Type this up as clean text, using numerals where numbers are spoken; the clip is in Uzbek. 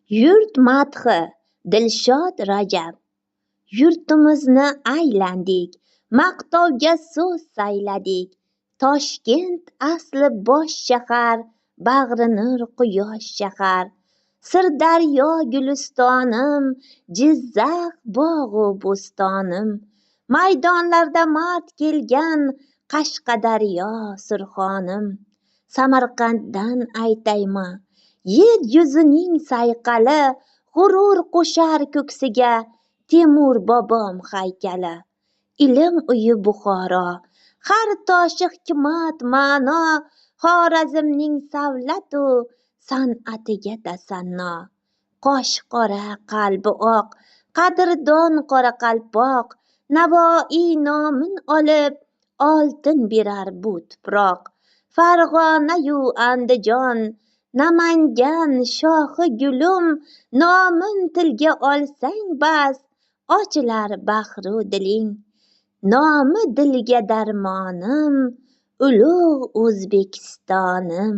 Yurt madhi Dilshod Rajab. Yurtimizni aylandik, maqtovga so'z sayladik. Toshkent asli bosh shahar, bag'ri nur quyosh shahar. Sirdaryo gulistonim, Jizzax bog'u bo'stonim. Maydonlarda mard kelgan, Qashqadaryo Surxonim. Samarqanddan aytayman, yer yuzining sayqali, g'urur qo'shar ko'ksiga Temur bobom haykali. Ilm uyi Buxoro, har toshi hikmat ma'no, Xorazmning savlatu san'atiga tasanno. Qoshi qora, qalbi oq, qadrdon Qoraqalpoq, Navoiy nomin olib, oltin berar bu tuproq. Farg'ona-yu Andijon, Namangan shohi gulum, nomin tilga olsang bas, ochilar bahru diling. Nomi dilga darmonim, ulug' O'zbekistonim.